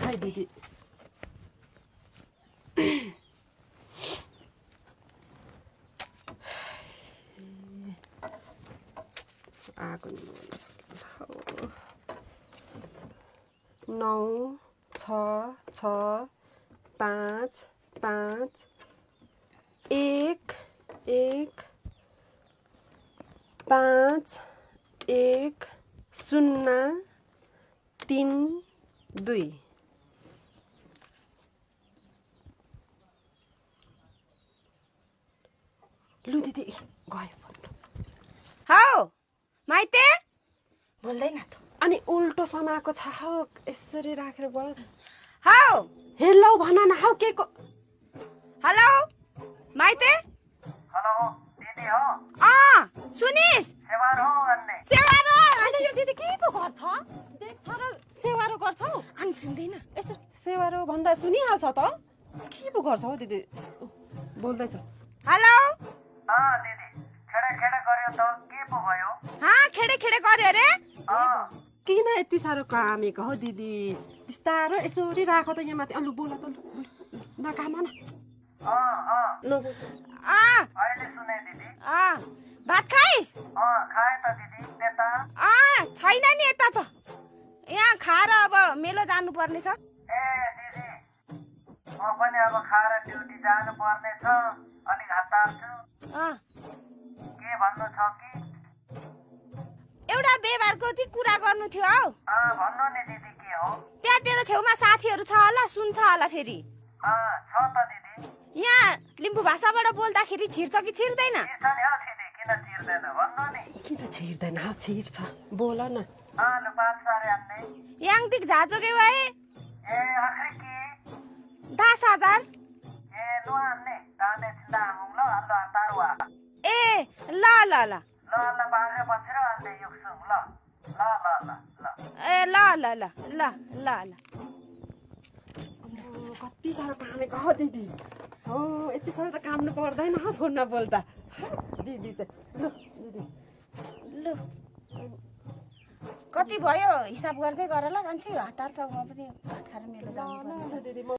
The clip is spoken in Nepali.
है दिदी आगो नि बोल्न सकिनँ 9 6 6 5 5 1 1 5 1 0 3 2 लु दिदी गयो भन्नु हौ माइते बोल्दैन त अनि उल्टो समाएको छ हौ यसरी राखेर बोल हौ हेलो भन न हौ के को हेलो माइते हेलो दिदी हो सुनिस सेवार हो अन्ने सेवारो अनि यो दिदी के पो गर्छ देख थर सेवारो गर्छौ अनि सुन्दैन यसो सेवारो भन्दा सुनिहाल्छ त के पो गर्छ हौ दिदी बोल्दैछ हेलो दिदी खेडे खेडे गर्यो त के पो भयो खेडे खेडे गर्यो रे किन यति साह्रो कामेको हौ दिदी बिस्तारो यसरी राख त यहाँ माथि अलु बोल त नकाम न नबोल अहिले सुने दिदी भात खाइस खाए त दिदी त्यता छैन नि यता त यहाँ खाएर अब मेलो जानु पर्ने छ ए दिदी म पनि अब खाएर ड्युटी जानु पर्ने छ अलिक हतार छु के भन्नु छ कि एउटा व्यवहारको कुरा गर्नु थियो हौ भन्नु नि दिदी के हो त्यहाँ तेरो छेउमा साथीहरू छ होला सुन्छ होला फेरि छ त दिदी यहाँ लिम्बू भाषाबाट बोल्दाखेरि छिर्छ कि छिर्दैन छिर्छ नि हौ दिदी किन छिर्दैन भन्नु नि किन छिर्दैन छिर्छ बोल न लु 5 सारे अन्ने याङदिक झाजोगे भए ए आखिर के 10,000 ए नु अन्ने दाने छिन्दा आमुङ ल अल्लो तारुवा ए ल ल ल ल ल बागे बसेर अन्ने युक्सुङ ल ल ल ल ल ए ल ल ल ल ल ल कति साह्रो कामेको हौ दिदी हो यति साह्रो त काम्नु पर्दैन हौ फोनमा बोल्दा दिदी चाहिँ लु दिदी लु कति भयो हिसाब गर्दै गर ल कान्छी हतार छ म पनि भात खाएर मेलो जानु पर्छ दिदी